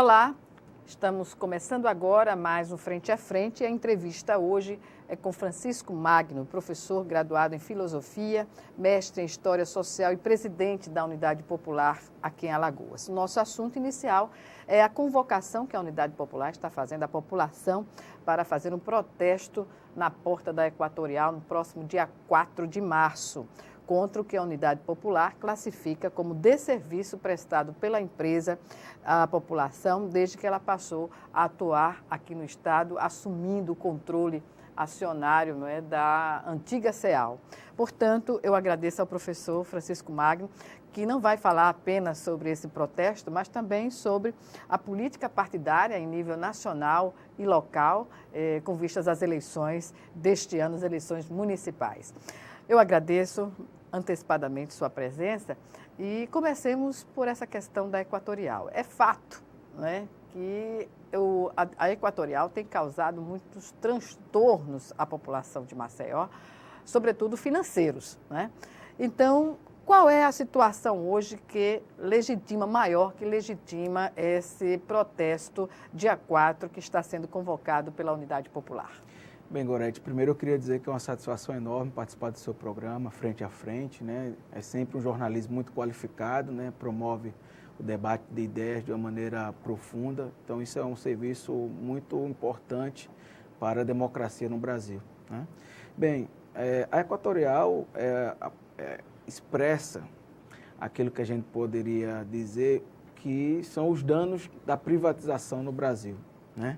Olá, estamos começando agora mais um Frente a Frente. A entrevista hoje é com Francisco Magno, professor graduado em Filosofia, mestre em História Social e presidente da Unidade Popular aqui em Alagoas. O nosso assunto inicial é a convocação que a Unidade Popular está fazendo à população para fazer um protesto na porta da Equatorial no próximo dia 4 de março. Contra o que a Unidade Popular classifica como desserviço prestado pela empresa à população desde que ela passou a atuar aqui no Estado, assumindo o controle acionário, não é, da antiga CEAL. Portanto, eu agradeço ao professor Francisco Magno, que não vai falar apenas sobre esse protesto, mas também sobre a política partidária em nível nacional e local, com vistas às eleições deste ano, as eleições municipais. Eu agradeço antecipadamente sua presença e comecemos por essa questão da Equatorial. É fato, né, que a Equatorial tem causado muitos transtornos à população de Maceió, sobretudo financeiros, né? Então, qual é a situação hoje maior que legitima esse protesto dia 4 que está sendo convocado pela Unidade Popular? Bem, Gorete, primeiro eu queria dizer que é uma satisfação enorme participar do seu programa, Frente a Frente, né? É sempre um jornalismo muito qualificado, né? Promove o debate de ideias de uma maneira profunda, então isso é um serviço muito importante para a democracia no Brasil, né? Bem, a Equatorial expressa aquilo que a gente poderia dizer que são os danos da privatização no Brasil, né?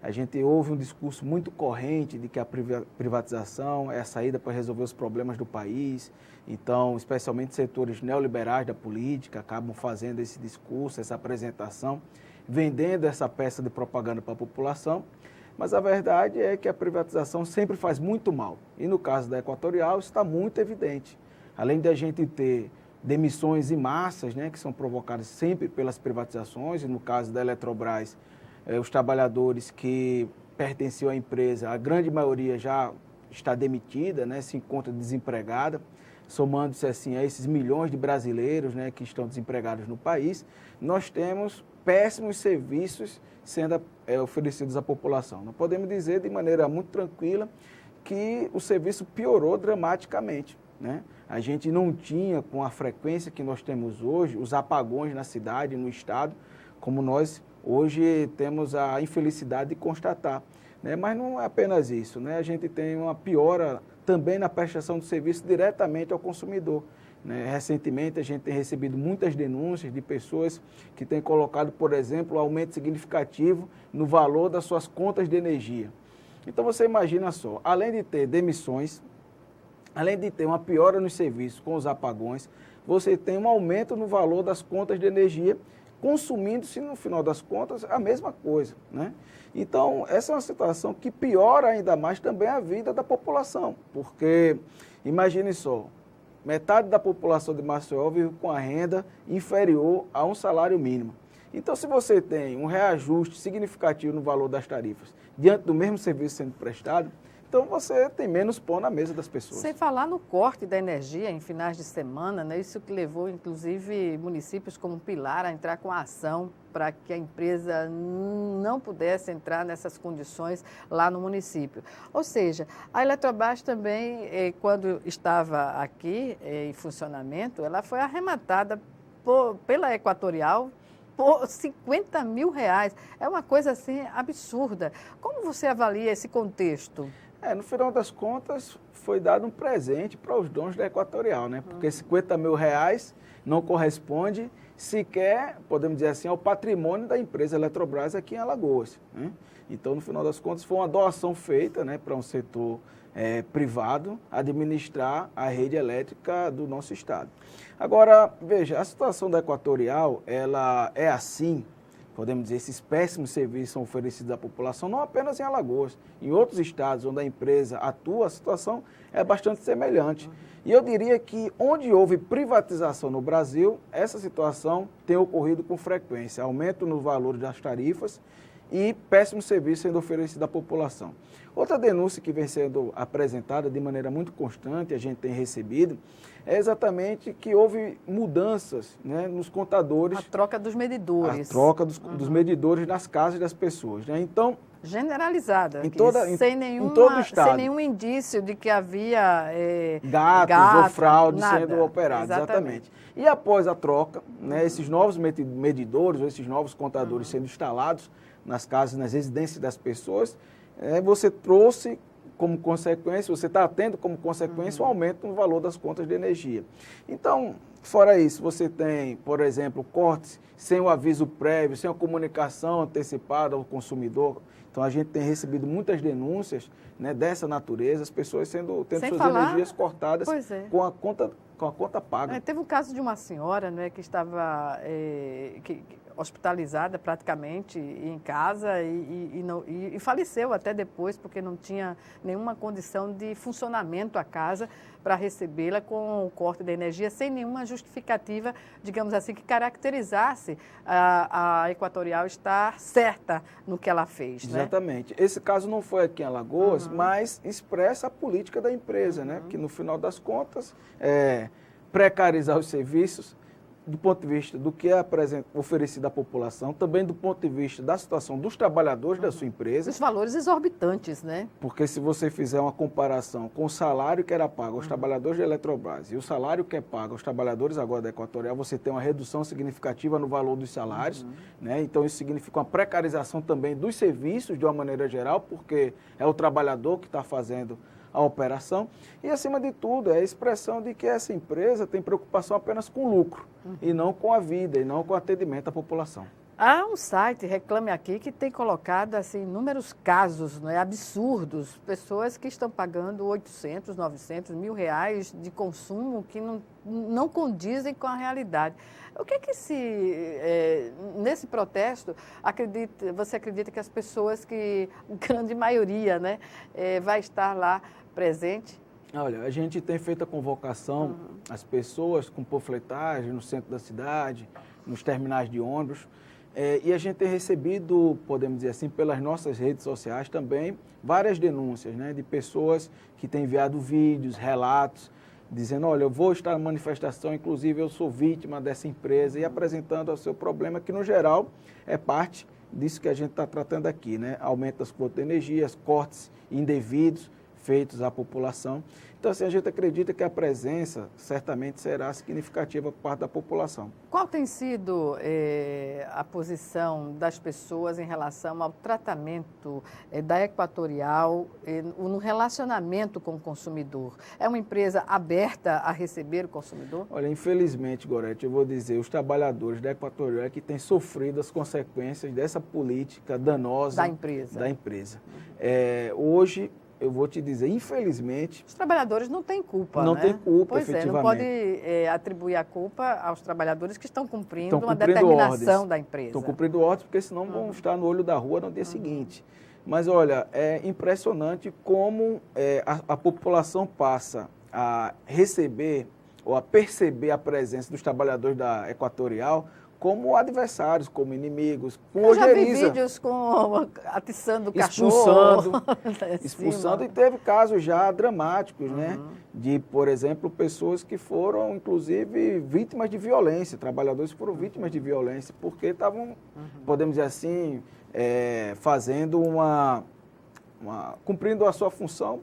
A gente ouve um discurso muito corrente de que a privatização é a saída para resolver os problemas do país. Então, especialmente setores neoliberais da política acabam fazendo esse discurso, essa apresentação, vendendo essa peça de propaganda para a população. Mas a verdade é que a privatização sempre faz muito mal. E no caso da Equatorial, isso está muito evidente. Além de a gente ter demissões em massas, né, que são provocadas sempre pelas privatizações, e no caso da Eletrobras, os trabalhadores que pertenciam à empresa, a grande maioria já está demitida, né, se encontra desempregada, somando-se assim a esses milhões de brasileiros, né, que estão desempregados no país. Nós temos péssimos serviços sendo oferecidos à população. Não podemos dizer de maneira muito tranquila que o serviço piorou dramaticamente, né? A gente não tinha, com a frequência que nós temos hoje, os apagões na cidade, no estado, como nós hoje temos a infelicidade de constatar, né? Mas não é apenas isso, né? A gente tem uma piora também na prestação do serviço diretamente ao consumidor, né? Recentemente a gente tem recebido muitas denúncias de pessoas que têm colocado, por exemplo, um aumento significativo no valor das suas contas de energia. Então você imagina só, além de ter demissões, além de ter uma piora nos serviços com os apagões, você tem um aumento no valor das contas de energia, consumindo-se, no final das contas, a mesma coisa, né? Então, essa é uma situação que piora ainda mais também a vida da população, porque, imagine só, metade da população de Maceió vive com a renda inferior a um salário mínimo. Então, se você tem um reajuste significativo no valor das tarifas, diante do mesmo serviço sendo prestado, então você tem menos pão na mesa das pessoas. Sem falar no corte da energia em finais de semana, né? Isso que levou, inclusive, municípios como Pilar a entrar com a ação para que a empresa não pudesse entrar nessas condições lá no município. Ou seja, a Eletrobras também, quando estava aqui em funcionamento, ela foi arrematada pela Equatorial por R$50 mil. É uma coisa assim absurda. Como você avalia esse contexto? No final das contas, foi dado um presente para os donos da Equatorial, né? Porque R$50 mil não corresponde sequer, podemos dizer assim, ao patrimônio da empresa Eletrobras aqui em Alagoas, né? Então, no final das contas, foi uma doação feita, né, para um setor privado administrar a rede elétrica do nosso estado. Agora, veja, a situação da Equatorial, ela é assim, podemos dizer, esses péssimos serviços são oferecidos à população, não apenas em Alagoas, em outros estados onde a empresa atua, a situação é bastante semelhante. E eu diria que onde houve privatização no Brasil, essa situação tem ocorrido com frequência, aumento no valor das tarifas e péssimo serviço sendo oferecido à população. Outra denúncia que vem sendo apresentada de maneira muito constante, a gente tem recebido, é exatamente que houve mudanças, né, nos contadores. A troca dos medidores. A troca dos medidores nas casas das pessoas, né? Então, generalizada, em todo o estado. Sem nenhum indício de que havia gatos ou fraude nada. sendo operados, exatamente. E após a troca, né, esses novos medidores, ou esses novos contadores sendo instalados nas casas, nas residências das pessoas, você trouxe como consequência, você está tendo como consequência o aumento no valor das contas de energia. Então, fora isso, você tem, por exemplo, cortes sem o aviso prévio, sem a comunicação antecipada ao consumidor. Então, a gente tem recebido muitas denúncias, né, dessa natureza, as pessoas tendo suas energias cortadas com a conta paga. Teve um caso de uma senhora, né, que estava hospitalizada praticamente em casa e faleceu até depois, porque não tinha nenhuma condição de funcionamento a casa para recebê-la com o corte da energia, sem nenhuma justificativa, digamos assim, que caracterizasse a Equatorial estar certa no que ela fez. Né? Exatamente. Esse caso não foi aqui em Alagoas, mas expressa a política da empresa, né? Que no final das contas, precarizar os serviços, do ponto de vista do que é oferecido à população, também do ponto de vista da situação dos trabalhadores da sua empresa. Os valores exorbitantes, né? Porque se você fizer uma comparação com o salário que era pago aos trabalhadores da Eletrobras e o salário que é pago aos trabalhadores agora da Equatorial, você tem uma redução significativa no valor dos salários, né? Então isso significa uma precarização também dos serviços de uma maneira geral, porque é o trabalhador que está fazendo a operação, e acima de tudo é a expressão de que essa empresa tem preocupação apenas com lucro, e não com a vida, e não com o atendimento à população. Há um site, Reclame Aqui, que tem colocado assim, inúmeros casos, né, absurdos, pessoas que estão pagando 800, 900, R$1.000 de consumo que não condizem com a realidade. O que é que nesse protesto, você acredita que as pessoas, grande maioria, né, vai estar lá presente? Olha, a gente tem feito a convocação às pessoas com panfletagem no centro da cidade, nos terminais de ônibus, e a gente tem recebido, podemos dizer assim, pelas nossas redes sociais também, várias denúncias, né, de pessoas que têm enviado vídeos, relatos, dizendo, olha, eu vou estar na manifestação, inclusive eu sou vítima dessa empresa, e apresentando o seu problema, que no geral é parte disso que a gente está tratando aqui, né? Aumento das contas de energia, cortes indevidos feitos à população. Então, assim, a gente acredita que a presença certamente será significativa por parte da população. Qual tem sido a posição das pessoas em relação ao tratamento da Equatorial no relacionamento com o consumidor? É uma empresa aberta a receber o consumidor? Olha, infelizmente, Gorete, eu vou dizer, os trabalhadores da Equatorial é que têm sofrido as consequências dessa política danosa da empresa. Hoje, eu vou te dizer, infelizmente... Os trabalhadores não têm culpa, não né? Não têm culpa, pois efetivamente. Não pode atribuir a culpa aos trabalhadores que estão cumprindo uma determinação da empresa. Estão cumprindo ordens, porque senão vão estar no olho da rua no dia seguinte. Mas, olha, é impressionante como a população passa a receber ou a perceber a presença dos trabalhadores da Equatorial como adversários, como inimigos, com ojeriza. Eu já vi vídeos atiçando o cachorro. Expulsando, e teve casos já dramáticos, né? De, por exemplo, pessoas que foram, inclusive, vítimas de violência, trabalhadores que foram vítimas de violência, porque estavam, podemos dizer assim, fazendo cumprindo a sua função,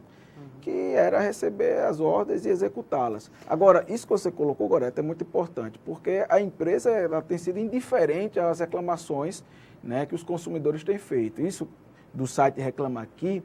que era receber as ordens e executá-las. Agora, isso que você colocou, Gorete, é muito importante, porque a empresa ela tem sido indiferente às reclamações, né, que os consumidores têm feito. Isso do site Reclama Aqui,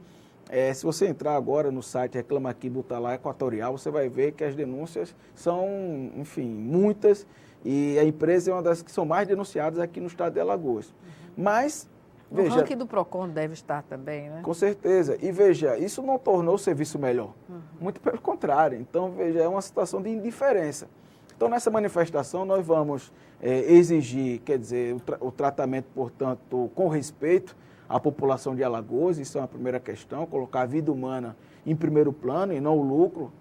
se você entrar agora no site Reclama Aqui, botar lá Equatorial, você vai ver que as denúncias são, enfim, muitas, e a empresa é uma das que são mais denunciadas aqui no estado de Alagoas. Mas... O ranking do PROCON deve estar também, né? Com certeza. E veja, isso não tornou o serviço melhor. Muito pelo contrário. Então, veja, é uma situação de indiferença. Então, nessa manifestação, nós vamos exigir, quer dizer, o tratamento, portanto, com respeito a população de Alagoas, isso é uma primeira questão, colocar a vida humana em primeiro plano e não o lucro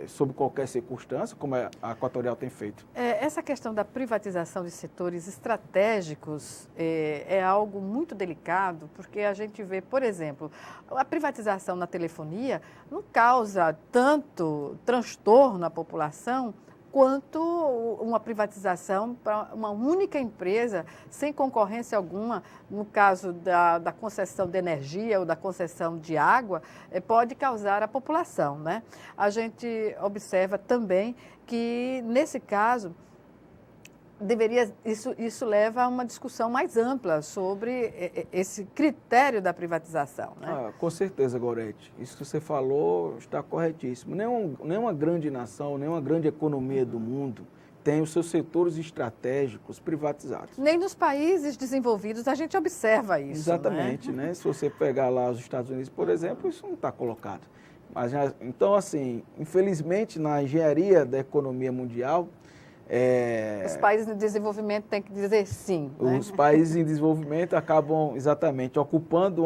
sob qualquer circunstância, como a Equatorial tem feito. Essa questão da privatização de setores estratégicos é algo muito delicado, porque a gente vê, por exemplo, a privatização na telefonia não causa tanto transtorno à população quanto uma privatização para uma única empresa, sem concorrência alguma, no caso da concessão de energia ou da concessão de água, pode causar à população, né? A gente observa também que, nesse caso, isso leva a uma discussão mais ampla sobre esse critério da privatização, né? Com certeza, Gorete. Isso que você falou está corretíssimo. Nenhuma grande nação, nenhuma grande economia do mundo tem os seus setores estratégicos privatizados. Nem nos países desenvolvidos a gente observa isso. Exatamente, né? Se você pegar lá os Estados Unidos, por exemplo, isso não está colocado. Então, assim, infelizmente, na engenharia da economia mundial, os países em desenvolvimento têm que dizer sim. Os países em desenvolvimento acabam, exatamente, ocupando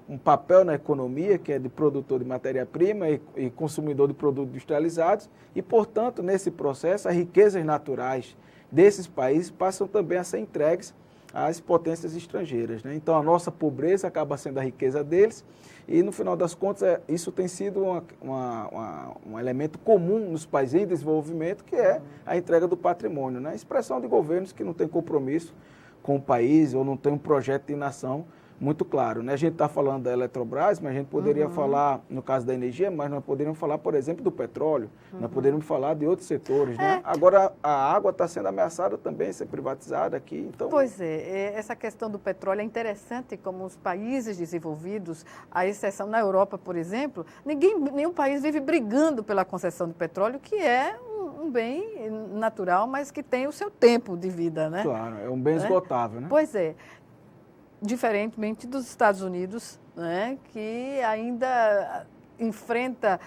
um papel na economia, que é de produtor de matéria-prima e consumidor de produtos industrializados, e, portanto, nesse processo, as riquezas naturais desses países passam também a ser entregues às potências estrangeiras, né? Então, a nossa pobreza acaba sendo a riqueza deles e, no final das contas, isso tem sido um elemento comum nos países em desenvolvimento, que é a entrega do patrimônio, né? A expressão de governos que não têm compromisso com o país ou não tem um projeto de nação muito claro, né? A gente está falando da Eletrobras, mas a gente poderia falar, no caso da energia, mas nós poderíamos falar, por exemplo, do petróleo, nós poderíamos falar de outros setores, né? Agora, a água está sendo ameaçada também, ser privatizada aqui, então... Pois essa questão do petróleo é interessante, como os países desenvolvidos, à exceção na Europa, por exemplo, nenhum país vive brigando pela concessão de petróleo, que é um bem natural, mas que tem o seu tempo de vida, né? Claro, é um bem esgotável, né? Pois é. Diferentemente dos Estados Unidos, né, que ainda enfrenta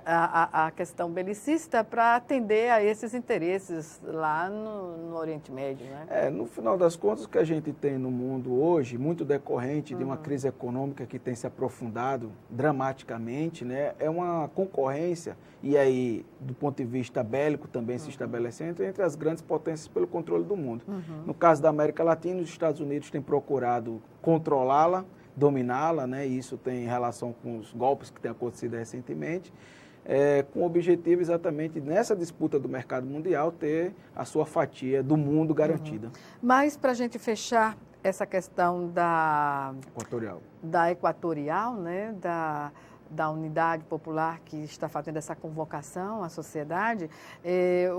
a questão belicista para atender a esses interesses lá no Oriente Médio, né? No final das contas, o que a gente tem no mundo hoje, muito decorrente de uma crise econômica que tem se aprofundado dramaticamente, né, é uma concorrência, e aí, do ponto de vista bélico, também se estabelecendo entre as grandes potências pelo controle do mundo. No caso da América Latina, os Estados Unidos têm procurado controlá-la, dominá-la, né? E isso tem relação com os golpes que têm acontecido recentemente, com o objetivo exatamente nessa disputa do mercado mundial ter a sua fatia do mundo garantida. Mas para a gente fechar essa questão da Equatorial, né? Da Unidade Popular que está fazendo essa convocação à sociedade,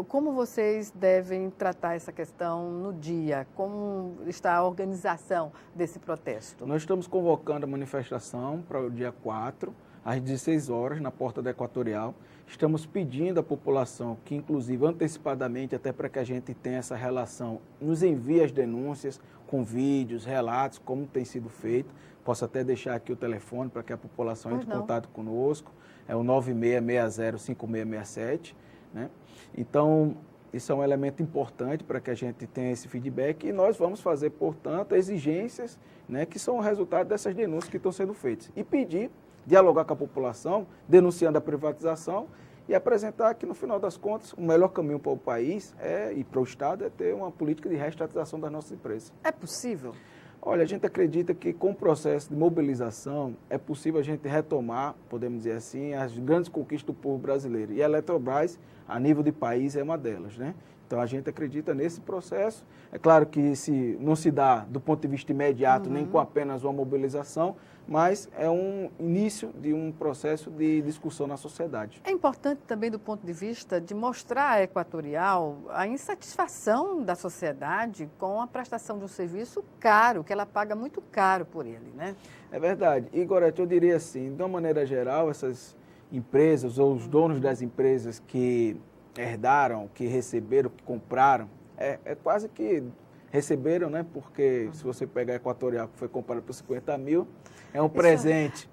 como vocês devem tratar essa questão no dia? Como está a organização desse protesto? Nós estamos convocando a manifestação para o dia 4, às 16 horas, na porta da Equatorial. Estamos pedindo à população que, inclusive, antecipadamente, até para que a gente tenha essa relação, nos envie as denúncias com vídeos, relatos, como tem sido feito. Posso até deixar aqui o telefone para que a população entre em contato conosco. É o 9660-5667, né? Então, isso é um elemento importante para que a gente tenha esse feedback e nós vamos fazer, portanto, exigências, né, que são o resultado dessas denúncias que estão sendo feitas. E pedir, dialogar com a população, denunciando a privatização e apresentar que, no final das contas, o melhor caminho para o país e para o Estado é ter uma política de reestatização das nossas empresas. É possível? Olha, a gente acredita que com o processo de mobilização é possível a gente retomar, podemos dizer assim, as grandes conquistas do povo brasileiro. E a Eletrobras, a nível de país, é uma delas, né? Então, a gente acredita nesse processo. É claro que não se dá do ponto de vista imediato, nem com apenas uma mobilização, mas é um início de um processo de discussão na sociedade. É importante também do ponto de vista de mostrar à Equatorial a insatisfação da sociedade com a prestação de um serviço caro, que ela paga muito caro por ele, né? É verdade. E, Gorete, eu diria assim, de uma maneira geral, essas empresas ou os donos das empresas que herdaram, que receberam, que compraram, é quase que receberam, né? Porque se você pegar a Equatorial, que foi comprada por 50 mil, é um presente.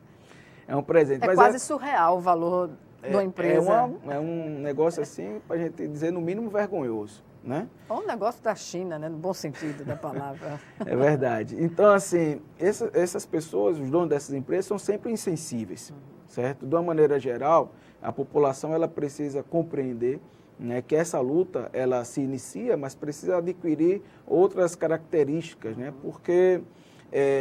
É um presente. É quase surreal o valor de uma empresa. É um negócio assim, para a gente dizer, no mínimo, vergonhoso, né? É um negócio da China, né? No bom sentido da palavra. É verdade. Então, assim, essas pessoas, os donos dessas empresas, são sempre insensíveis, certo? De uma maneira geral, a população ela precisa compreender, né, que essa luta ela se inicia, mas precisa adquirir outras características, né? Porque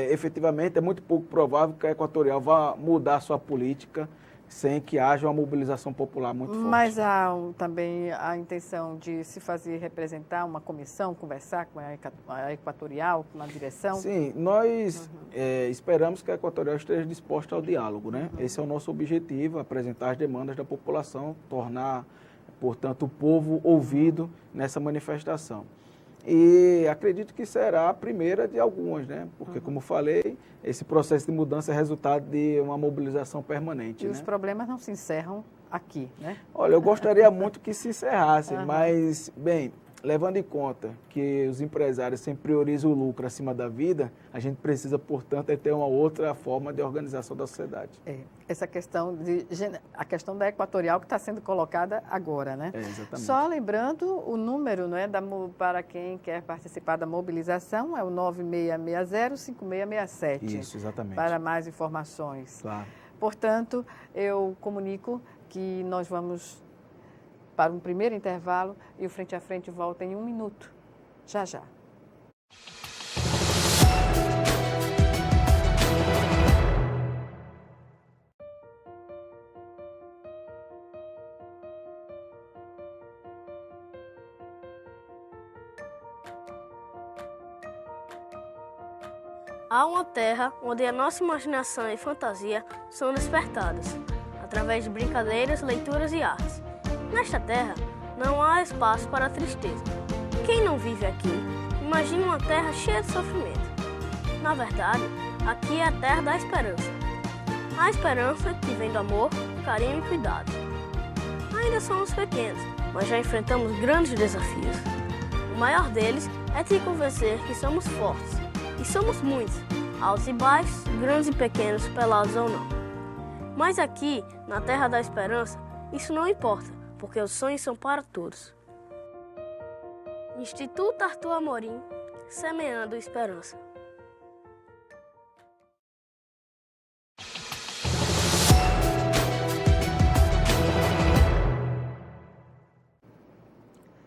efetivamente é muito pouco provável que a Equatorial vá mudar sua política sem que haja uma mobilização popular muito forte. Mas há também a intenção de se fazer representar uma comissão, conversar com a Equatorial, com a direção? Sim, nós esperamos que a Equatorial esteja disposta ao diálogo, né? Esse é o nosso objetivo, apresentar as demandas da população, tornar, portanto, o povo ouvido nessa manifestação. E acredito que será a primeira de algumas, né? Porque, como falei, esse processo de mudança é resultado de uma mobilização permanente. E né? os problemas não se encerram aqui, né? Olha, eu gostaria muito que se encerrasse, mas, bem, levando em conta que os empresários sempre priorizam o lucro acima da vida, a gente precisa, portanto, ter uma outra forma de organização da sociedade. Essa questão a questão da Equatorial que está sendo colocada agora, né? Exatamente. Só lembrando o número, não é, para quem quer participar da mobilização, é o 9660-5667. Isso, exatamente. Para mais informações. Claro. Portanto, eu comunico que nós vamos para um primeiro intervalo e o Frente a Frente volta em 1 minuto. Já, já. Há uma terra onde a nossa imaginação e fantasia são despertadas, através de brincadeiras, leituras e artes. Nesta terra, não há espaço para a tristeza. Quem não vive aqui, imagina uma terra cheia de sofrimento. Na verdade, aqui é a terra da esperança. A esperança que vem do amor, carinho e cuidado. Ainda somos pequenos, mas já enfrentamos grandes desafios. O maior deles é te convencer que somos fortes. E somos muitos, altos e baixos, grandes e pequenos, pelados ou não. Mas aqui, na Terra da Esperança, isso não importa, porque os sonhos são para todos. Instituto Arthur Amorim, semeando esperança.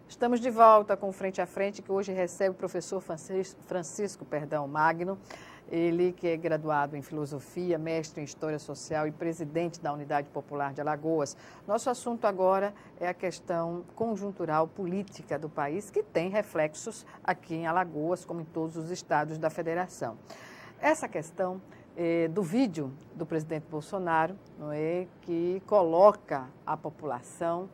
Estamos de volta com o Frente a Frente, que hoje recebe o professor Francisco Magno, ele que é graduado em Filosofia, mestre em História Social e presidente da Unidade Popular de Alagoas. Nosso assunto agora é a questão conjuntural política do país, que tem reflexos aqui em Alagoas, como em todos os estados da federação. Essa questão do vídeo do presidente Bolsonaro, não é, que coloca a população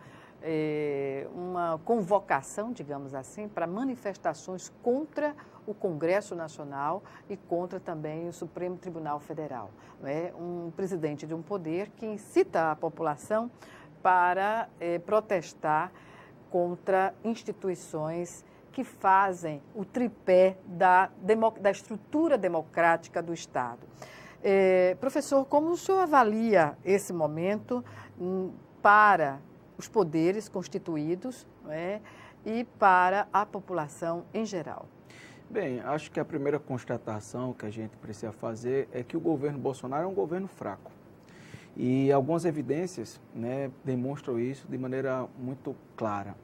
uma convocação, digamos assim, para manifestações contra o Congresso Nacional e contra também o Supremo Tribunal Federal. Não é? Um presidente de um poder que incita a população para protestar contra instituições que fazem o tripé da estrutura democrática do Estado. Professor, como o senhor avalia esse momento para os poderes constituídos, não é, e para a população em geral? Bem, acho que a primeira constatação que a gente precisa fazer é que o governo Bolsonaro é um governo fraco. E algumas evidências, né, demonstram isso de maneira muito clara.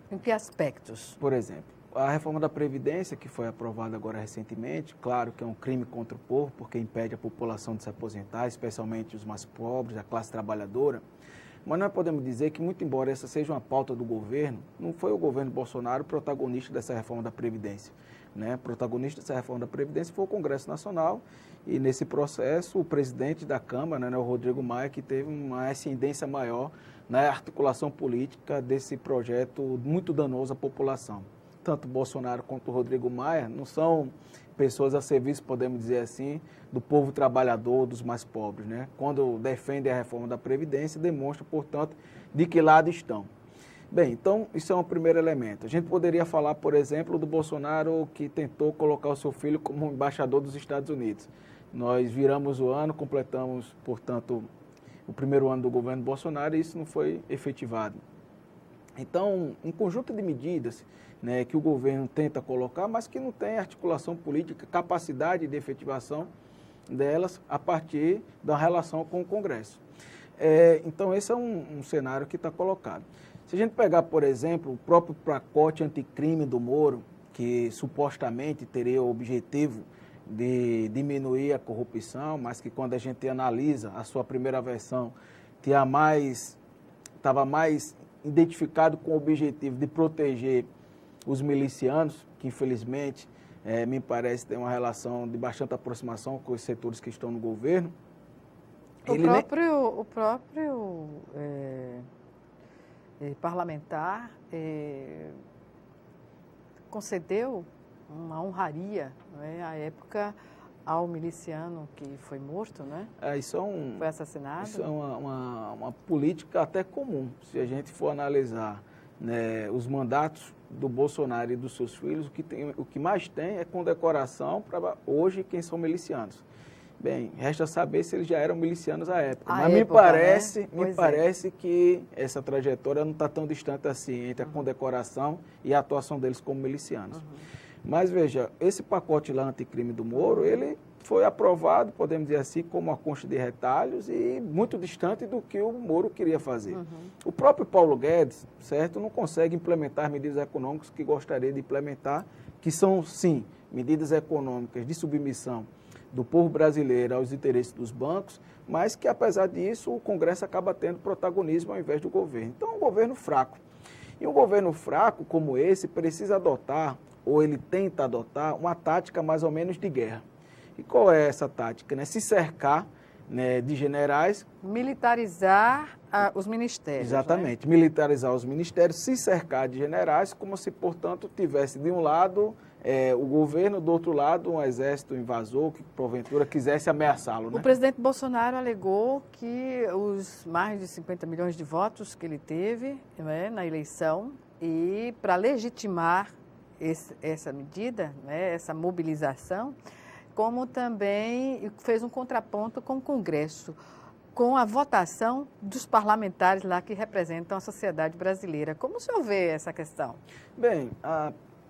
Em que aspectos? Por exemplo, a reforma da Previdência, que foi aprovada agora recentemente, claro que é um crime contra o povo, porque impede a população de se aposentar, especialmente os mais pobres, a classe trabalhadora. Mas nós podemos dizer que, muito embora essa seja uma pauta do governo, não foi o governo Bolsonaro o protagonista dessa reforma da Previdência. Né? O protagonista dessa reforma da Previdência foi o Congresso Nacional e, nesse processo, o presidente da Câmara, né, o Rodrigo Maia, que teve uma ascendência maior na articulação política desse projeto muito danoso à população. Tanto Bolsonaro quanto o Rodrigo Maia não são pessoas a serviço, podemos dizer assim, do povo trabalhador, dos mais pobres, né? Quando defendem a reforma da Previdência, demonstram, portanto, de que lado estão. Bem, então, isso é um primeiro elemento. A gente poderia falar, por exemplo, do Bolsonaro que tentou colocar o seu filho como embaixador dos Estados Unidos. Nós viramos o ano, completamos, portanto, o primeiro ano do governo Bolsonaro, e isso não foi efetivado. Então, um conjunto de medidas, né, que o governo tenta colocar, mas que não tem articulação política, capacidade de efetivação delas a partir da relação com o Congresso. Então, esse é um cenário que está colocado. Se a gente pegar, por exemplo, o próprio pacote anticrime do Moro, que supostamente teria o objetivo de diminuir a corrupção, mas que quando a gente analisa a sua primeira versão, estava mais identificado com o objetivo de proteger os milicianos, que infelizmente, me parece, tem uma relação de bastante aproximação com os setores que estão no governo. O próprio parlamentar concedeu uma honraria, né, à época, ao miliciano que foi morto, né? Foi assassinado. Isso é uma política até comum. Se a gente for analisar, né, os mandatos do Bolsonaro e dos seus filhos, o que mais tem é condecoração para hoje quem são milicianos. Bem, resta saber se eles já eram milicianos à época. Mas me parece que essa trajetória não está tão distante assim entre a condecoração e a atuação deles como milicianos. Mas veja, esse pacote lá anticrime do Moro, ele foi aprovado, podemos dizer assim, como uma concha de retalhos e muito distante do que o Moro queria fazer. O próprio Paulo Guedes, certo, não consegue implementar medidas econômicas que gostaria de implementar, que são, sim, medidas econômicas de submissão do povo brasileiro aos interesses dos bancos, mas que, apesar disso, o Congresso acaba tendo protagonismo ao invés do governo. Então, é um governo fraco. E um governo fraco como esse precisa adotar, ou ele tenta adotar, uma tática mais ou menos de guerra. E qual é essa tática? Né? Se cercar, né, de generais... Militarizar os ministérios. Exatamente, né? Militarizar os ministérios, se cercar de generais, como se, portanto, tivesse de um lado o governo, do outro lado um exército invasor que, porventura, quisesse ameaçá-lo. Né? O presidente Bolsonaro alegou que os mais de 50 milhões de votos que ele teve, né, na eleição, e para legitimar essa medida, né, essa mobilização, como também fez um contraponto com o Congresso, com a votação dos parlamentares lá que representam a sociedade brasileira. Como o senhor vê essa questão? Bem,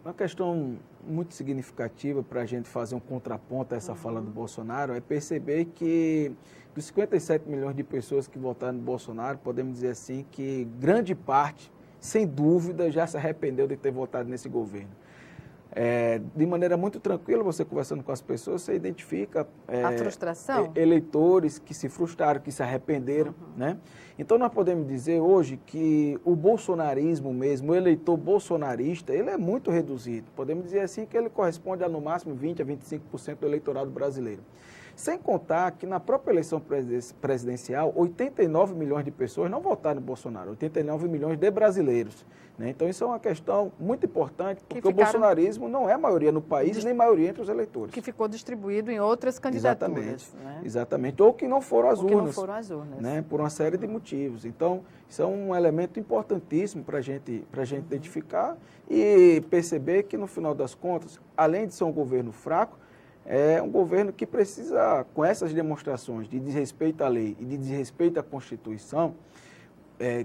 uma questão muito significativa para a gente fazer um contraponto a essa fala do Bolsonaro é perceber que dos 57 milhões de pessoas que votaram no Bolsonaro, podemos dizer assim que grande parte, sem dúvida, já se arrependeu de ter votado nesse governo. De maneira muito tranquila, você conversando com as pessoas, você identifica a frustração? Eleitores que se frustraram, que se arrependeram. Né? Então, nós podemos dizer hoje que o bolsonarismo mesmo, o eleitor bolsonarista, ele é muito reduzido. Podemos dizer assim que ele corresponde a, no máximo, 20% a 25% do eleitorado brasileiro. Sem contar que na própria eleição presidencial, 89 milhões de pessoas não votaram no Bolsonaro, 89 milhões de brasileiros. Né? Então, isso é uma questão muito importante, porque o bolsonarismo não é maioria no país, nem maioria entre os eleitores. Que ficou distribuído em outras candidaturas. Exatamente, né? Exatamente. Ou que não foram às urnas. Que não foram às urnas. Né? Por uma série de motivos. Então, isso é um elemento importantíssimo para a gente identificar e perceber que, no final das contas, além de ser um governo fraco, é um governo que precisa, com essas demonstrações de desrespeito à lei e de desrespeito à Constituição,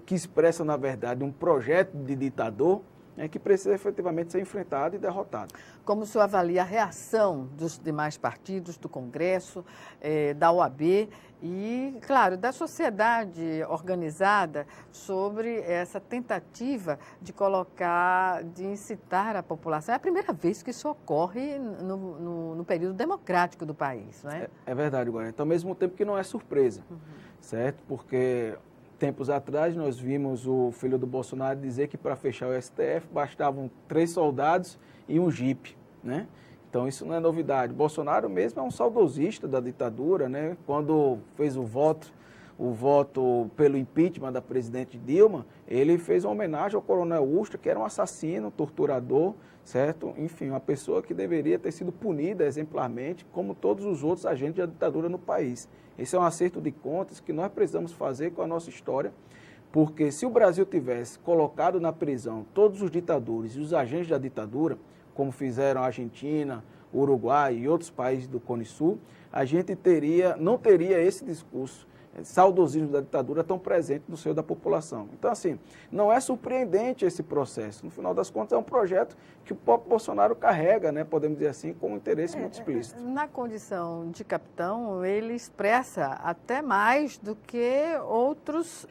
que expressa, na verdade, um projeto de ditador, que precisa efetivamente ser enfrentado e derrotado. Como o senhor avalia a reação dos demais partidos, do Congresso, da OAB e, claro, da sociedade organizada sobre essa tentativa de de incitar a população? É a primeira vez que isso ocorre no período democrático do país, não é? É verdade, Guarani. Então, ao mesmo tempo que não é surpresa, certo? Porque tempos atrás nós vimos o filho do Bolsonaro dizer que para fechar o STF bastavam 3 soldados e um jipe, né? Então isso não é novidade. Bolsonaro mesmo é um saudosista da ditadura, né? Quando fez o voto pelo impeachment da presidente Dilma, ele fez uma homenagem ao coronel Ustra, que era um assassino, torturador, certo? Enfim, uma pessoa que deveria ter sido punida exemplarmente, como todos os outros agentes da ditadura no país. Esse é um acerto de contas que nós precisamos fazer com a nossa história, porque se o Brasil tivesse colocado na prisão todos os ditadores e os agentes da ditadura, como fizeram a Argentina, o Uruguai e outros países do Cone Sul, a gente não teria esse discurso saudosismo da ditadura tão presente no seio da população. Então, assim, não é surpreendente esse processo. No final das contas, é um projeto que o próprio Bolsonaro carrega, né, podemos dizer assim, com um interesse muito explícito. Na condição de capitão, ele expressa até mais do que outros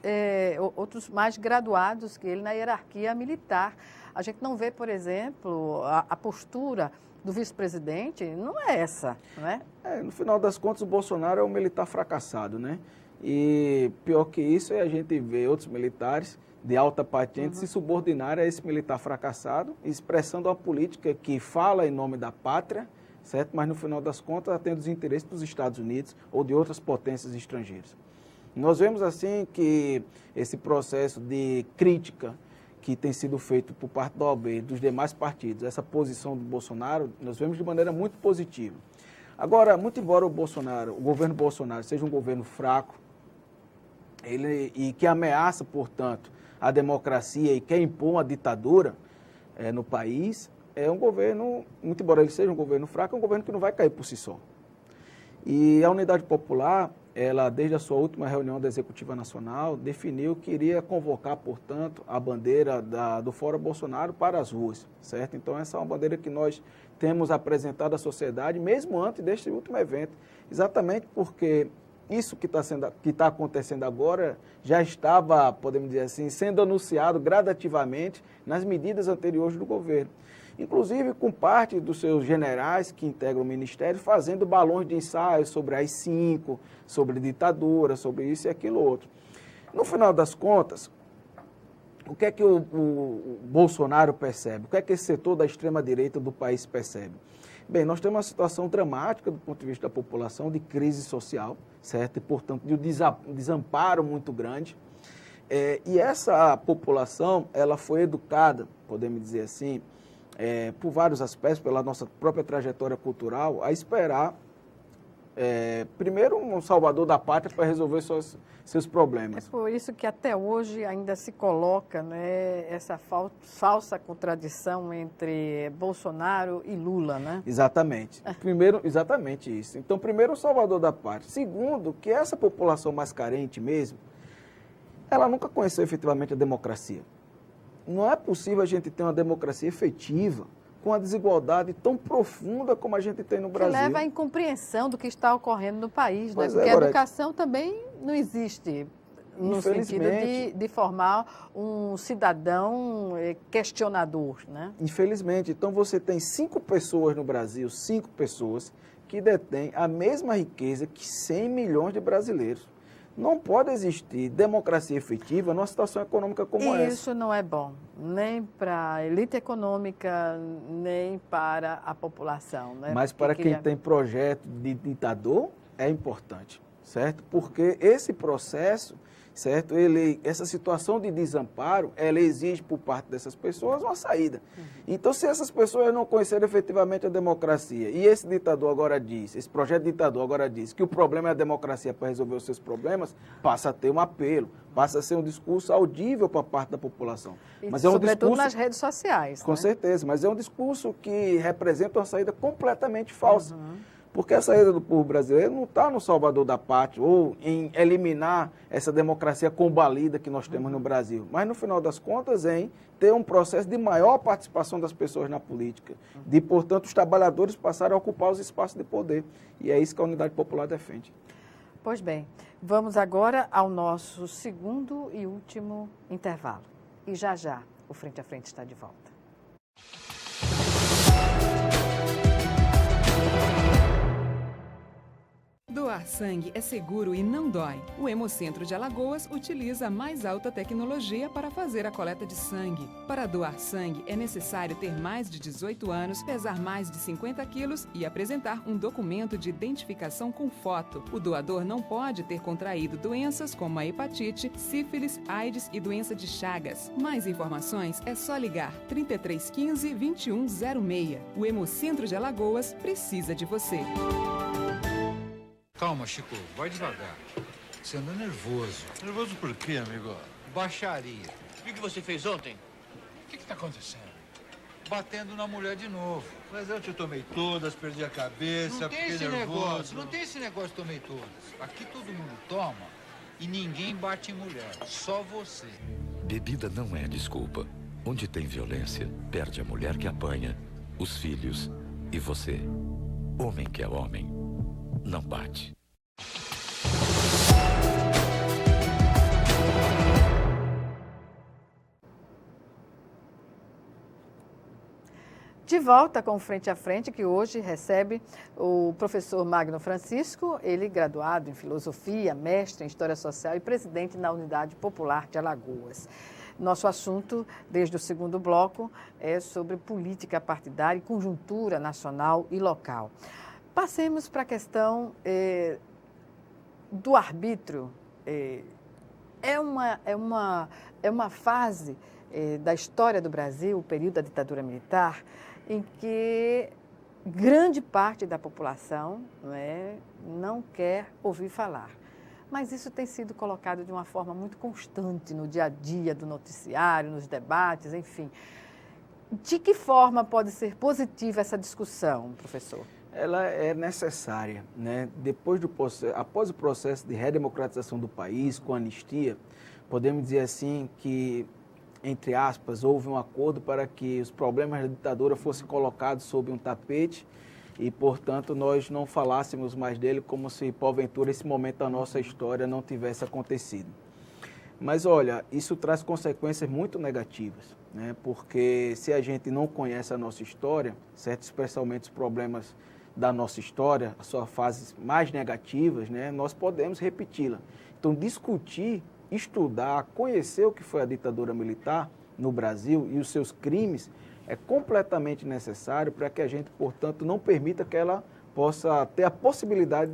mais graduados que ele na hierarquia militar. A gente não vê, por exemplo, a postura do vice-presidente, não é essa, não é? No final das contas, o Bolsonaro é um militar fracassado, né? E pior que isso é a gente ver outros militares de alta patente se subordinar a esse militar fracassado, expressando uma política que fala em nome da pátria, certo? Mas no final das contas atende os interesses dos Estados Unidos ou de outras potências estrangeiras. Nós vemos assim que esse processo de crítica que tem sido feito por parte da OAB e dos demais partidos, essa posição do Bolsonaro, nós vemos de maneira muito positiva. Agora, muito embora o governo Bolsonaro seja um governo fraco, e que ameaça, portanto, a democracia e quer impor uma ditadura no país, é um governo, muito embora ele seja um governo fraco, é um governo que não vai cair por si só. E a Unidade Popular, ela, desde a sua última reunião da Executiva Nacional, definiu que iria convocar, portanto, a bandeira do Fora Bolsonaro para as ruas, certo? Então, essa é uma bandeira que nós temos apresentado à sociedade, mesmo antes deste último evento, exatamente porque isso que está acontecendo agora já estava, podemos dizer assim, sendo anunciado gradativamente nas medidas anteriores do governo. Inclusive com parte dos seus generais que integram o Ministério fazendo balões de ensaio sobre AI-5, sobre ditadura, sobre isso e aquilo outro. No final das contas, o que é que o Bolsonaro percebe? O que é que esse setor da extrema-direita do país percebe? Bem, nós temos uma situação dramática do ponto de vista da população, de crise social, certo? E, portanto, de um desamparo muito grande. E essa população, ela foi educada, podemos dizer assim, por vários aspectos, pela nossa própria trajetória cultural, a esperar, primeiro, um salvador da pátria para resolver seus problemas. É por isso que até hoje ainda se coloca, né, essa falsa contradição entre Bolsonaro e Lula, né? Exatamente. Primeiro, exatamente isso. Então, primeiro, o salvador da pátria. Segundo, que essa população mais carente mesmo, ela nunca conheceu efetivamente a democracia. Não é possível a gente ter uma democracia efetiva com a desigualdade tão profunda como a gente tem no Brasil. Que leva à incompreensão do que está ocorrendo no país, né? Pois Porque a educação também não existe no sentido de formar um cidadão questionador, né? Infelizmente. Então, você tem 5 pessoas no Brasil, 5 pessoas, que detêm a mesma riqueza que 100 milhões de brasileiros. Não pode existir democracia efetiva numa situação econômica como essa. Isso não é bom, nem para a elite econômica, nem para a população, né? Mas para quem tem projeto de ditador, é importante, certo? Porque esse processo, certo? Essa situação de desamparo, ela exige por parte dessas pessoas uma saída. Então, se essas pessoas não conhecerem efetivamente a democracia, e esse ditador agora diz, esse projeto ditador agora diz que o problema é a democracia para resolver os seus problemas, passa a ter um apelo, passa a ser um discurso audível para parte da população. Mas é um sobretudo discurso, nas redes sociais. Com certeza, mas é um discurso que representa uma saída completamente falsa. Porque a saída do povo brasileiro não está no salvador da pátria ou em eliminar essa democracia combalida que nós temos no Brasil, mas no final das contas em ter um processo de maior participação das pessoas na política, de, portanto, os trabalhadores passarem a ocupar os espaços de poder. E é isso que a Unidade Popular defende. Pois bem, vamos agora ao nosso segundo e último intervalo. E já o Frente a Frente está de volta. Doar sangue é seguro e não dói. O Hemocentro de Alagoas utiliza a mais alta tecnologia para fazer a coleta de sangue. Para doar sangue, é necessário ter mais de 18 anos, pesar mais de 50 quilos e apresentar um documento de identificação com foto. O doador não pode ter contraído doenças como a hepatite, sífilis, AIDS e doença de Chagas. Mais informações é só ligar 3315 2106. O Hemocentro de Alagoas precisa de você. Calma, Chico, vai devagar. Você anda nervoso. Nervoso por quê, amigo? Baixaria. O que você fez ontem? O que tá acontecendo? Batendo na mulher de novo. Mas eu te tomei todas, perdi a cabeça, Não tem fiquei esse nervoso. negócio, não tem esse negócio tomei todas. Aqui todo mundo toma E ninguém bate em mulher, só você. Bebida não é desculpa. Onde tem violência, perde a mulher que apanha, os filhos e você. Homem que é homem, não bate. De volta com o Frente a Frente, que hoje recebe o professor Magno Francisco, ele graduado em Filosofia, mestre em História Social e presidente da Unidade Popular de Alagoas. Nosso assunto, desde o segundo bloco, é sobre política partidária e conjuntura nacional e local. Passemos para a questão do arbítrio. É uma fase da história do Brasil, o período da ditadura militar, em que grande parte da população não quer ouvir falar. Mas isso tem sido colocado de uma forma muito constante no dia a dia do noticiário, nos debates, enfim. De que forma pode ser positiva essa discussão, professor? Ela é necessária, né? Após o processo de redemocratização do país, com a anistia, podemos dizer assim que, entre aspas, houve um acordo para que os problemas da ditadura fossem colocados sob um tapete e, portanto, nós não falássemos mais dele como se, porventura, esse momento da nossa história não tivesse acontecido. Mas, olha, isso traz consequências muito negativas, né? Porque se a gente não conhece a nossa história, certo? Especialmente os problemas da nossa história, as suas fases mais negativas, né? Nós podemos repeti-la. Então, discutir, estudar, conhecer o que foi a ditadura militar no Brasil e os seus crimes é completamente necessário para que a gente, portanto, não permita que ela possa ter a possibilidade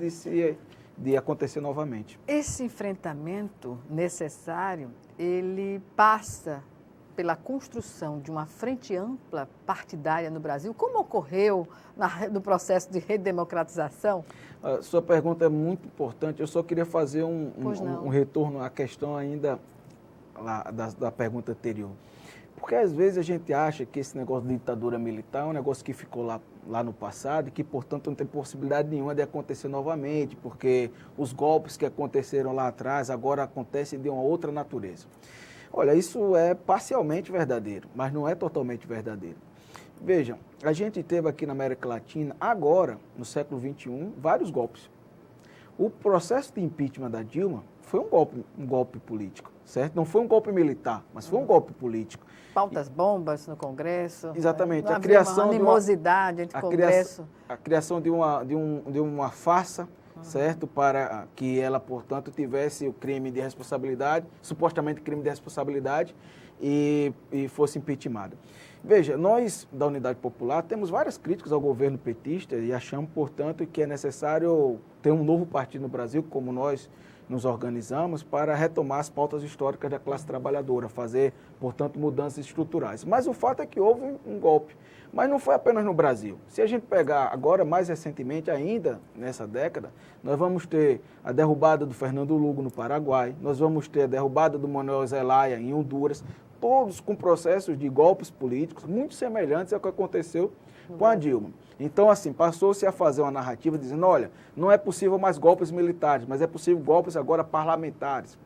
de acontecer novamente. Esse enfrentamento necessário, ele passa pela construção de uma frente ampla partidária no Brasil, como ocorreu no processo de redemocratização? A sua pergunta é muito importante. Eu só queria fazer um retorno à questão ainda da pergunta anterior. Porque às vezes a gente acha que esse negócio de ditadura militar é um negócio que ficou lá no passado e que, portanto, não tem possibilidade nenhuma de acontecer novamente, porque os golpes que aconteceram lá atrás agora acontecem de uma outra natureza. Olha, isso é parcialmente verdadeiro, mas não é totalmente verdadeiro. Vejam, a gente teve aqui na América Latina, agora, no século XXI, vários golpes. O processo de impeachment da Dilma foi um golpe político, certo? Não foi um golpe militar, mas foi um golpe político. Pautas bombas no Congresso. Exatamente. A criação uma animosidade entre o Congresso. A criação de uma farsa, certo? Para que ela, portanto, tivesse o crime de responsabilidade, supostamente crime de responsabilidade, e fosse impeachmentada. Veja, nós, da Unidade Popular, temos várias críticas ao governo petista e achamos, portanto, que é necessário ter um novo partido no Brasil, como nós nos organizamos, para retomar as pautas históricas da classe trabalhadora, fazer, portanto, mudanças estruturais. Mas o fato é que houve um golpe. Mas não foi apenas no Brasil. Se a gente pegar agora, mais recentemente ainda, nessa década, nós vamos ter a derrubada do Fernando Lugo no Paraguai, nós vamos ter a derrubada do Manuel Zelaya em Honduras, todos com processos de golpes políticos muito semelhantes ao que aconteceu com a Dilma. Então, assim, passou-se a fazer uma narrativa dizendo, olha, não é possível mais golpes militares, mas é possível golpes agora parlamentares.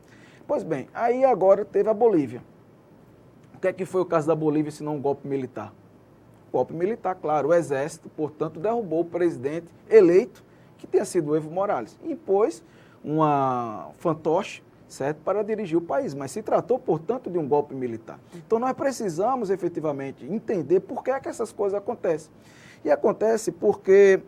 Pois bem, aí agora teve a Bolívia. O que é que foi o caso da Bolívia, se não um golpe militar? Golpe militar, claro, o exército, portanto, derrubou o presidente eleito, que tinha sido o Evo Morales, e impôs uma fantoche, certo, para dirigir o país, mas se tratou, portanto, de um golpe militar. Então, nós precisamos, efetivamente, entender por que é que essas coisas acontecem. E acontece porque,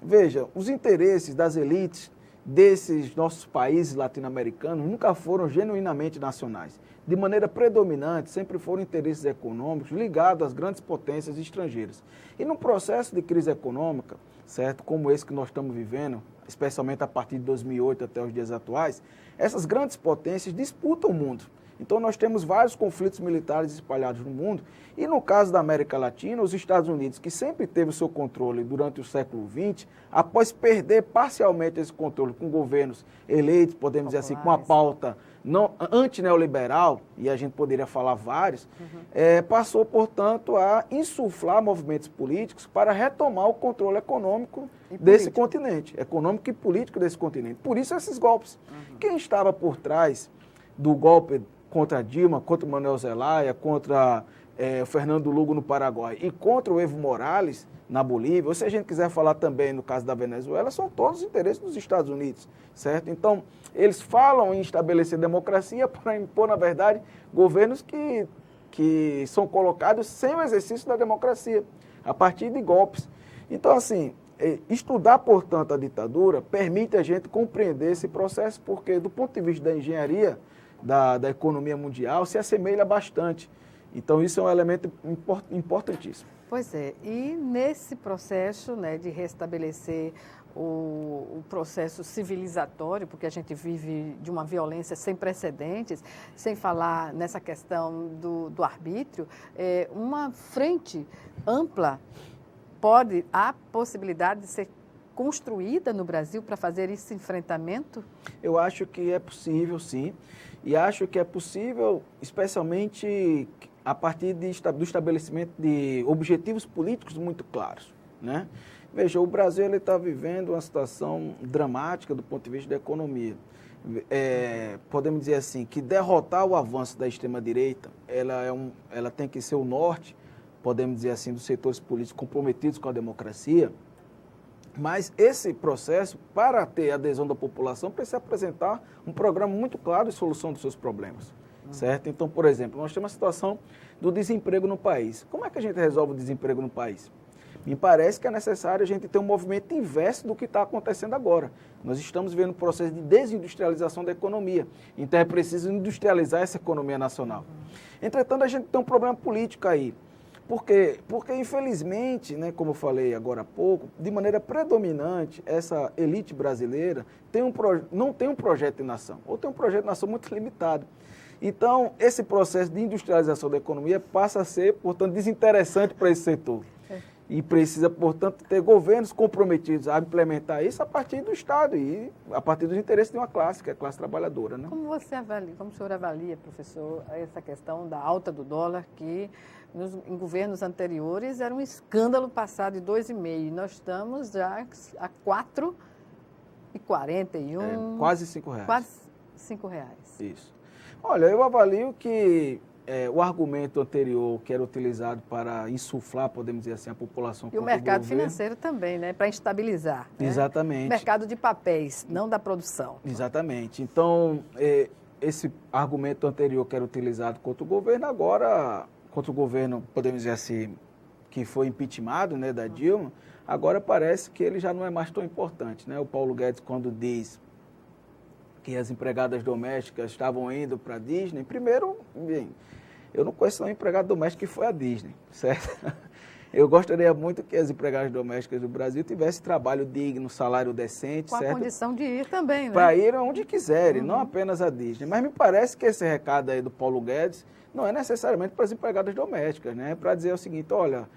veja, os interesses das elites desses nossos países latino-americanos nunca foram genuinamente nacionais. De maneira predominante, sempre foram interesses econômicos ligados às grandes potências estrangeiras. E num processo de crise econômica, certo, como esse que nós estamos vivendo, especialmente a partir de 2008 até os dias atuais, essas grandes potências disputam o mundo. Então, nós temos vários conflitos militares espalhados no mundo. E no caso da América Latina, os Estados Unidos, que sempre teve o seu controle durante o século XX, após perder parcialmente esse controle com governos eleitos, podemos dizer assim, com a pauta antineoliberal, e a gente poderia falar vários, passou, portanto, a insuflar movimentos políticos para retomar o controle econômico desse continente, econômico e político desse continente. Por isso esses golpes. Quem estava por trás do golpe contra Dilma, contra o Manuel Zelaya, contra o Fernando Lugo no Paraguai e contra o Evo Morales na Bolívia, ou se a gente quiser falar também no caso da Venezuela, são todos os interesses dos Estados Unidos, certo? Então, eles falam em estabelecer democracia para impor, na verdade, governos que são colocados sem o exercício da democracia, a partir de golpes. Então, assim, estudar, portanto, a ditadura permite a gente compreender esse processo, porque, do ponto de vista da engenharia, da economia mundial, se assemelha bastante. Então, isso é um elemento importantíssimo. Pois é, e nesse processo, né, de restabelecer o processo civilizatório, porque a gente vive de uma violência sem precedentes, sem falar nessa questão do arbítrio, uma frente ampla há possibilidade de ser construída no Brasil para fazer esse enfrentamento? Eu acho que é possível, sim, e acho que é possível, especialmente a partir do estabelecimento de objetivos políticos muito claros, né? Veja, o Brasil está vivendo uma situação dramática do ponto de vista da economia. Podemos dizer assim, que derrotar o avanço da extrema-direita, ela tem que ser o norte, podemos dizer assim, dos setores políticos comprometidos com a democracia, mas esse processo, para ter adesão da população, precisa apresentar um programa muito claro de solução dos seus problemas. Certo? Então, por exemplo, nós temos a situação do desemprego no país. Como é que a gente resolve o desemprego no país? Me parece que é necessário a gente ter um movimento inverso do que está acontecendo agora. Nós estamos vivendo um processo de desindustrialização da economia. Então, é preciso industrializar essa economia nacional. Entretanto, a gente tem um problema político aí. Por quê? Porque, infelizmente, né, como eu falei agora há pouco, de maneira predominante, essa elite brasileira não tem um projeto de nação, ou tem um projeto de nação muito limitado. Então, esse processo de industrialização da economia passa a ser, portanto, desinteressante para esse setor. E precisa, portanto, ter governos comprometidos a implementar isso a partir do Estado e a partir dos interesses de uma classe, que é a classe trabalhadora, né? Como o senhor avalia, professor, essa questão da alta do dólar, que em governos anteriores era um escândalo passado de 2,5, e nós estamos já a 4,41. Quase R$5. Quase R$5. Isso. Olha, eu avalio que o argumento anterior que era utilizado para insuflar, podemos dizer assim, a população... E o mercado financeiro também, né? Para estabilizar. Exatamente. Né? Mercado de papéis, não da produção. Exatamente. Então, esse argumento anterior que era utilizado contra o governo, agora, contra o governo, podemos dizer assim, que foi impeachmentado, né, da Dilma, agora parece que ele já não é mais tão importante, né? O Paulo Guedes, quando diz que as empregadas domésticas estavam indo para a Disney, primeiro, bem, eu não conheço nenhum empregado doméstico que foi à Disney, certo? Eu gostaria muito que as empregadas domésticas do Brasil tivessem trabalho digno, salário decente, com certo? A condição de ir também, né? Para ir onde quiserem, não apenas à Disney. Mas me parece que esse recado aí do Paulo Guedes não é necessariamente para as empregadas domésticas, né? É para dizer o seguinte, olha,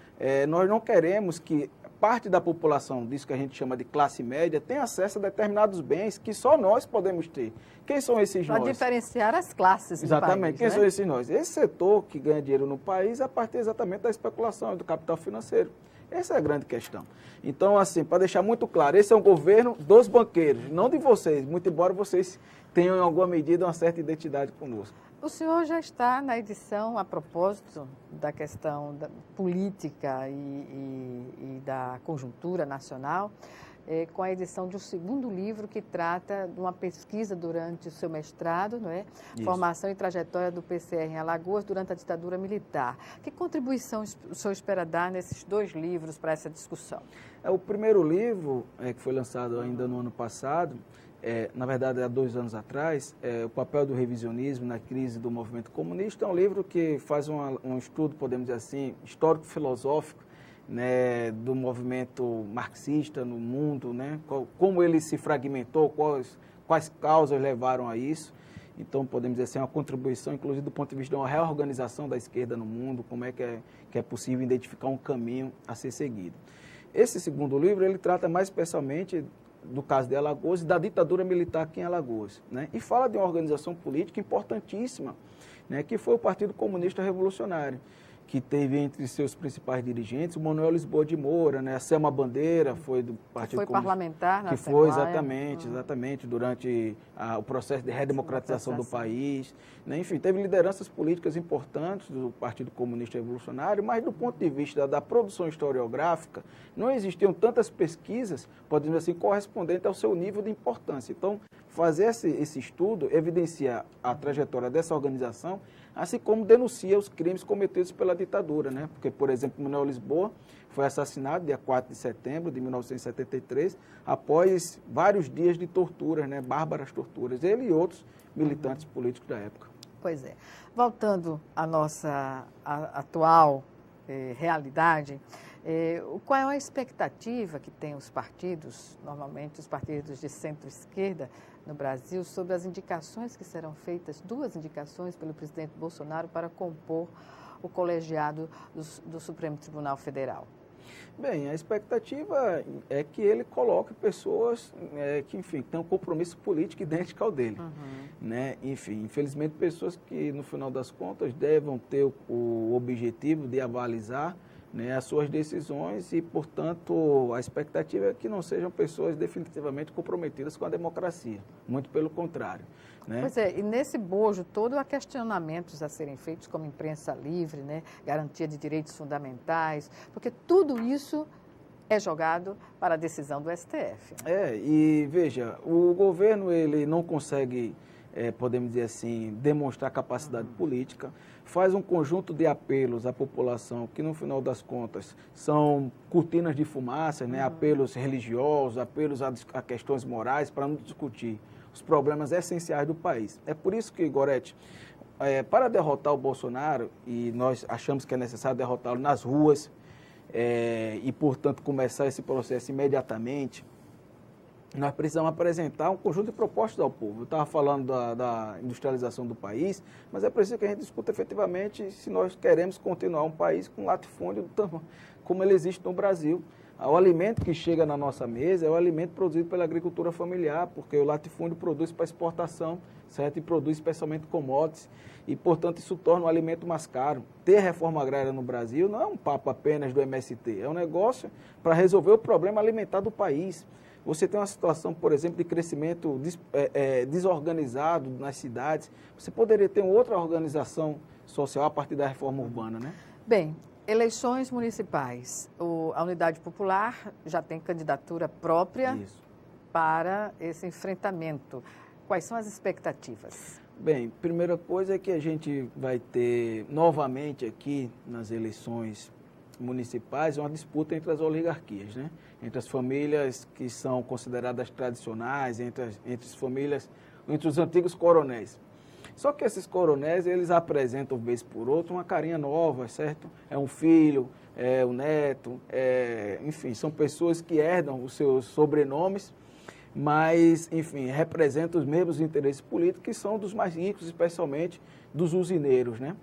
nós não queremos que parte da população, disso que a gente chama de classe média, tem acesso a determinados bens que só nós podemos ter. Quem são esses nós? Para diferenciar as classes do Exatamente. país, Quem né? são esses nós? Esse setor que ganha dinheiro no país a partir exatamente da especulação e do capital financeiro. Essa é a grande questão. Então, assim, para deixar muito claro, esse é um governo dos banqueiros, não de vocês, muito embora vocês tenham, em alguma medida, uma certa identidade conosco. O senhor já está na edição, a propósito da questão da política e da conjuntura nacional, com a edição de um segundo livro que trata de uma pesquisa durante o seu mestrado, não é? Isso. Formação e trajetória do PCR em Alagoas durante a ditadura militar. Que contribuição o senhor espera dar nesses dois livros para essa discussão? O primeiro livro, que foi lançado ainda no ano passado, na verdade, há 2 anos atrás, o papel do revisionismo na crise do movimento comunista, é um livro que faz um estudo, podemos dizer assim, histórico-filosófico, né, do movimento marxista no mundo, né, como ele se fragmentou, quais causas levaram a isso. Então, podemos dizer assim, uma contribuição, inclusive do ponto de vista de uma reorganização da esquerda no mundo, como é que é possível identificar um caminho a ser seguido. Esse segundo livro, ele trata mais especialmente do caso de Alagoas e da ditadura militar aqui em Alagoas, né? E fala de uma organização política importantíssima, né, que foi o Partido Comunista Revolucionário, que teve entre seus principais dirigentes o Manuel Lisboa de Moura, né, a Selma Bandeira, foi do Partido Foi Comunista, parlamentar na que foi Assembleia. exatamente, durante o processo de redemocratização do país, né? Enfim, teve lideranças políticas importantes do Partido Comunista Revolucionário, mas do ponto de vista da produção historiográfica, não existiam tantas pesquisas, podemos dizer assim, correspondentes ao seu nível de importância. Então, fazer esse estudo evidencia a trajetória dessa organização, assim como denuncia os crimes cometidos pela ditadura, né? Porque, por exemplo, Manuel Lisboa foi assassinado dia 4 de setembro de 1973, após vários dias de torturas, né? Bárbaras torturas, ele e outros militantes políticos da época. Pois é. Voltando à nossa atual realidade, qual é a expectativa que têm os partidos, normalmente os partidos de centro-esquerda no Brasil, sobre as indicações que serão feitas, 2 indicações pelo presidente Bolsonaro para compor o colegiado do Supremo Tribunal Federal? Bem, a expectativa é que ele coloque pessoas que, enfim, têm um compromisso político idêntico ao dele. Né? Enfim, infelizmente, pessoas que, no final das contas, devem ter o objetivo de avalizar, né, as suas decisões e, portanto, a expectativa é que não sejam pessoas definitivamente comprometidas com a democracia. Muito pelo contrário. Né? Pois é, e nesse bojo todo há questionamentos a serem feitos, como imprensa livre, né, garantia de direitos fundamentais, porque tudo isso é jogado para a decisão do STF. Né? E veja, o governo ele não consegue, podemos dizer assim, demonstrar capacidade política, faz um conjunto de apelos à população que, no final das contas, são cortinas de fumaça, né, apelos religiosos, apelos a questões morais, para não discutir os problemas essenciais do país. É por isso que, Gorete, para derrotar o Bolsonaro, e nós achamos que é necessário derrotá-lo nas ruas, e, portanto, começar esse processo imediatamente, nós precisamos apresentar um conjunto de propostas ao povo. Eu estava falando da industrialização do país, mas é preciso que a gente discuta efetivamente se nós queremos continuar um país com latifúndio como ele existe no Brasil. O alimento que chega na nossa mesa é o alimento produzido pela agricultura familiar, porque o latifúndio produz para exportação, certo? E produz especialmente commodities, e, portanto, isso torna o alimento mais caro. Ter reforma agrária no Brasil não é um papo apenas do MST, é um negócio para resolver o problema alimentar do país. Você tem uma situação, por exemplo, de crescimento desorganizado nas cidades. Você poderia ter outra organização social a partir da reforma urbana, né? Bem, eleições municipais. A Unidade Popular já tem candidatura própria para esse enfrentamento. Quais são as expectativas? Bem, primeira coisa é que a gente vai ter novamente aqui nas eleições municipais uma disputa entre as oligarquias, né? Entre as famílias que são consideradas tradicionais, entre os antigos coronéis. Só que esses coronéis, eles apresentam, vez por outra, uma carinha nova, certo? É um filho, é um neto, enfim, são pessoas que herdam os seus sobrenomes, mas, enfim, representam os mesmos interesses políticos que são dos mais ricos, especialmente dos usineiros, né?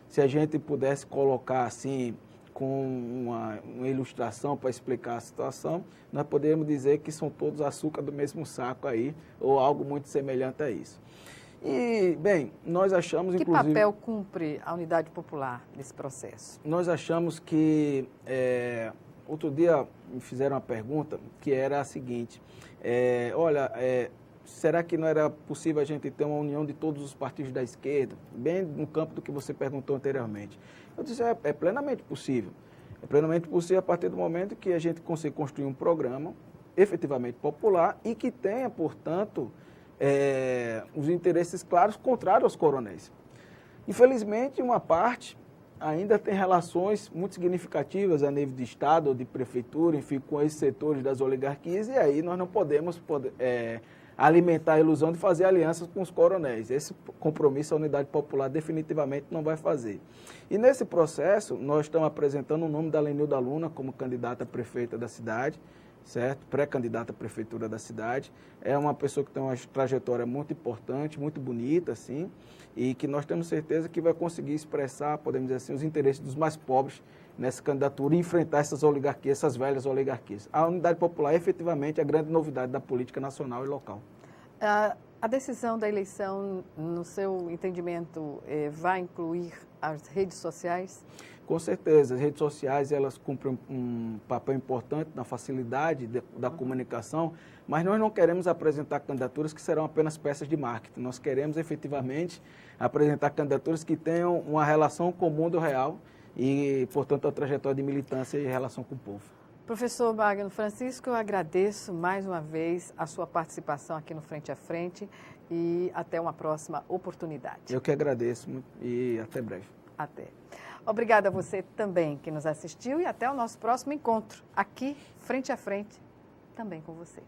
Se a gente pudesse colocar, assim, com uma ilustração para explicar a situação, nós poderíamos dizer que são todos açúcar do mesmo saco aí, ou algo muito semelhante a isso. E, bem, nós achamos, inclusive... Que papel cumpre a Unidade Popular nesse processo? Nós achamos que... outro dia me fizeram uma pergunta que era a seguinte, será que não era possível a gente ter uma união de todos os partidos da esquerda? Bem no campo do que você perguntou anteriormente. Eu disse, é plenamente possível. É plenamente possível a partir do momento que a gente consiga construir um programa efetivamente popular e que tenha, portanto, os interesses claros contrários aos coronéis. Infelizmente, uma parte ainda tem relações muito significativas a nível de Estado ou de prefeitura, enfim, com esses setores das oligarquias, e aí nós não podemos alimentar a ilusão de fazer alianças com os coronéis. Esse compromisso a Unidade Popular definitivamente não vai fazer. E nesse processo, nós estamos apresentando o nome da Lenilda Luna como candidata a prefeita da cidade, certo? Pré-candidata à prefeitura da cidade. É uma pessoa que tem uma trajetória muito importante, muito bonita, assim, e que nós temos certeza que vai conseguir expressar, podemos dizer assim, os interesses dos mais pobres nessa candidatura e enfrentar essas oligarquias, essas velhas oligarquias. A Unidade Popular é efetivamente a grande novidade da política nacional e local. A decisão da eleição, no seu entendimento, vai incluir as redes sociais? Com certeza, as redes sociais elas cumprem um papel importante na facilidade da comunicação, mas nós não queremos apresentar candidaturas que serão apenas peças de marketing. Nós queremos efetivamente apresentar candidaturas que tenham uma relação comum do real e, portanto, a trajetória de militância e relação com o povo. Professor Magno Francisco, eu agradeço mais uma vez a sua participação aqui no Frente a Frente e até uma próxima oportunidade. Eu que agradeço e até breve. Até. Obrigada a você também que nos assistiu e até o nosso próximo encontro aqui, Frente a Frente, também com você.